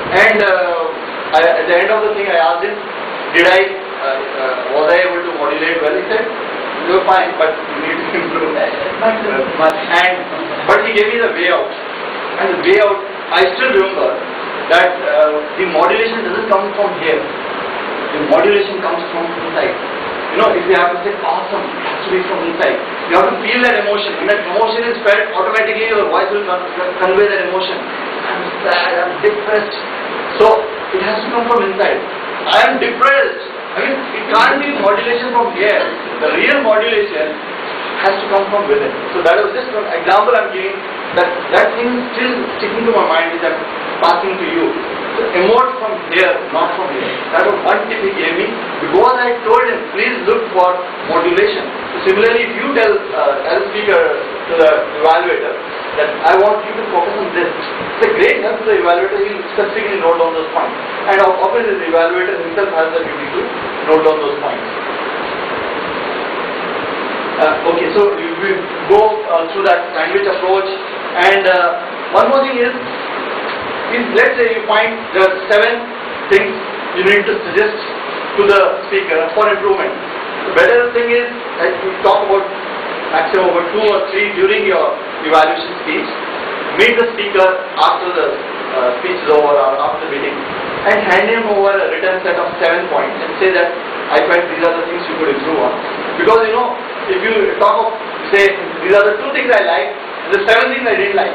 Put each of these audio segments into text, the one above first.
And at the end of the thing, I asked him, was I able to modulate well? He said, you were fine, but you need to improve. But he gave me the way out. And the way out, I still remember that the modulation doesn't come from here. The modulation comes from inside. You know, if you have to say awesome, it has to be from inside. You have to feel that emotion. When that emotion is felt, automatically your voice will convey that emotion. I'm sad, I'm depressed. So, it has to come from inside. I am depressed. I mean, it can't be modulation from here. The real modulation has to come from within. So that was just an example I'm giving. That thing is still sticking to my mind, which I'm passing to you. So emote from here, not from here. That was one tip he gave me, because I told him, please look for modulation. So similarly, if you tell as a speaker to the evaluator that I want you to focus on this, it's a great help to the evaluator. He will specifically note down those points. And obviously the evaluator himself has the duty to note down those points. Okay, so we go through that sandwich approach, and one more thing is let's say you find there are 7 things you need to suggest to the speaker for improvement. The better thing is that you talk about maximum over 2 or 3 during your evaluation speech. Meet the speaker after the speech is over or after the meeting, and hand him over a written set of 7 points and say that I felt these are the things you could improve on. Because you know, if you talk of, say, these are the 2 things I like, the 7 things I didn't like.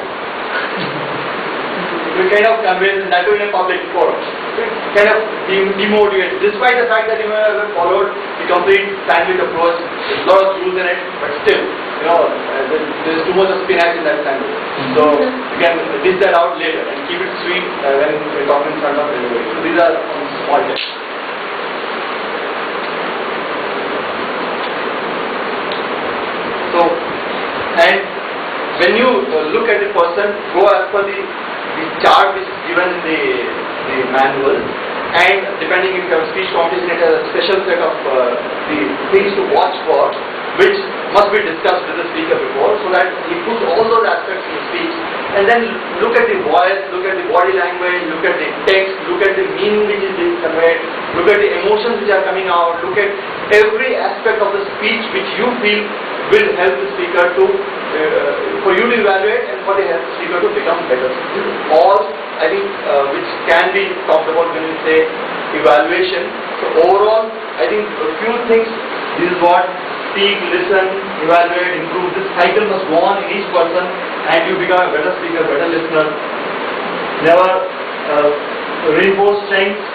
You kind of convince, and that too in a public forum. Kind of demotivate, despite the fact that you may have followed the complete sandwich approach. There's a lot of rules in it, but still, you know, there's too much of spinach in that sandwich. So you can dish that out later and keep it sweet when you're talking in front of everybody. So these are some small tips. So, and when you look at the person, go as per the chart which is given in the manual, and depending if you have a speech competition, it has a special set of the things to watch for, which must be discussed with the speaker before, so that he puts all those aspects in the speech, and then look at the voice, look at the body language, look at the text, look at the meaning which is being conveyed, look at the emotions which are coming out, look at every aspect of the speech which you feel will help the speaker to for you to evaluate and for the speaker to become better. This is all, I think, which can be talked about when we say evaluation. So overall, I think a few things. This is what: speak, listen, evaluate, improve. This cycle must go on in each person, and you become a better speaker, better listener. Never reinforce strengths.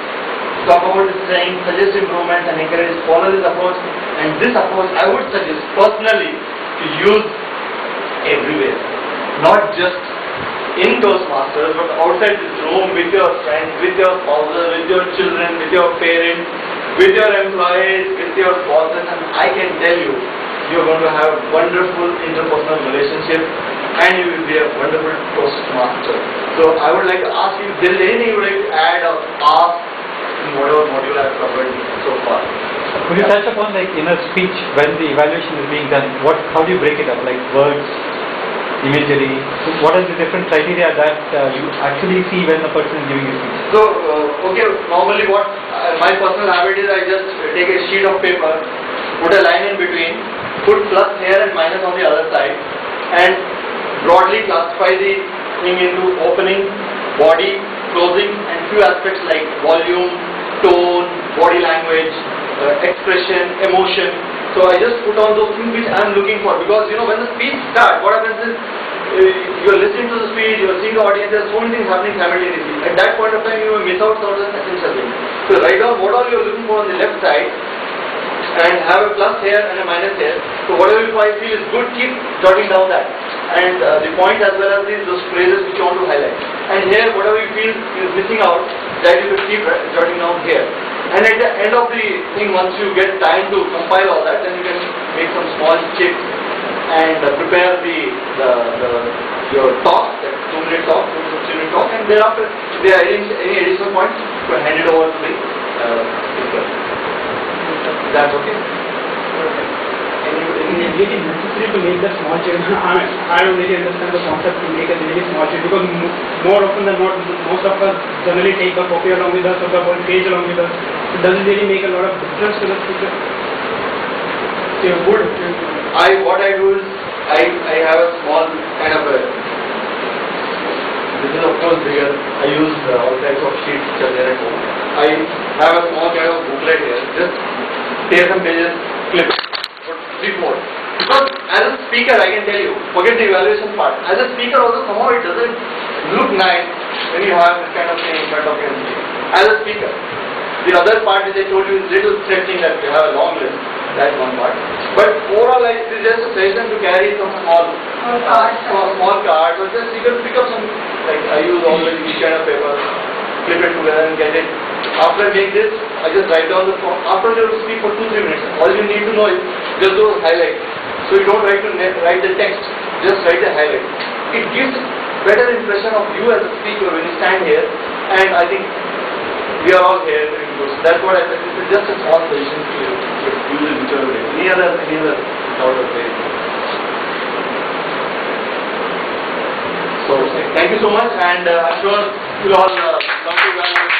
Talk about the strengths, suggest improvements, and encourage. Follow this approach. And this approach, I would suggest personally to use everywhere, not just in Toastmasters, but outside this room, with your friends, with your spouses, with your children, with your parents, with your employees, with your bosses, and I can tell you, you're going to have wonderful interpersonal relationship, and you will be a wonderful Toastmaster. So I would like to ask you, if there is anything you would like to add or ask in whatever module I have covered so far. Could you touch upon, like, in a speech, when the evaluation is being done, how do you break it up, like words, imagery? What are the different criteria that you actually see when the person is giving a speech? So, okay, normally what my personal habit is, I just take a sheet of paper, put a line in between, put plus here and minus on the other side, and broadly classify the thing into opening, body, closing, and few aspects like volume, tone, body language, expression, emotion. So I just put on those things which I am looking for, because you know, when the speech starts, what happens is you are listening to the speech, you are seeing the audience, there are so many things happening simultaneously. At that point of time, you will miss out some of the essential things. So write down what all you are looking for on the left side, and have a plus here and a minus here. So whatever you feel is good, keep jotting down that, and the point as well as those phrases which you want to highlight. And here, whatever you feel is missing out, that you will keep jotting down here. And at the end of the thing, once you get time to compile all that, then you can make some small chips and prepare your talk, that 2-minute talk, 2-minute talk, and thereafter, if there are any additional points, you can hand it over to the speaker. Is that okay? Any it really necessary to make the small change? I don't really understand the concept to make a really small change, because more often than not, most of us generally take the copy along with us or the whole page along with us. It doesn't really make a lot of difference to the speaker. What I do is I have a small kind of a, this is of course bigger. I use all types of sheets which are there at home. I have a small kind of booklet here. Just tear some pages, clip it, put 3-4. Because as a speaker, I can tell you, forget the evaluation part. As a speaker also, somehow it doesn't look nice when you have this kind of thing in front of you. As a speaker. The other part which I told you is little stretching, that you have a long list. That's one part. But overall, it is just a suggestion to carry some small cards, or just you can pick up some, like I use always each kind of paper, clip it together and get it. After I make this, I just write down the form. After you speak for 2-3 minutes, all you need to know is just those highlights. So you don't write the text, just write the highlights. It gives better impression of you as a speaker when you stand here, and I think we are all here doing good. So that's what I said. It's just a small suggestion to you. Use it whichever way. Any other thought of it? So thank you so much, and I'm sure you'll all come to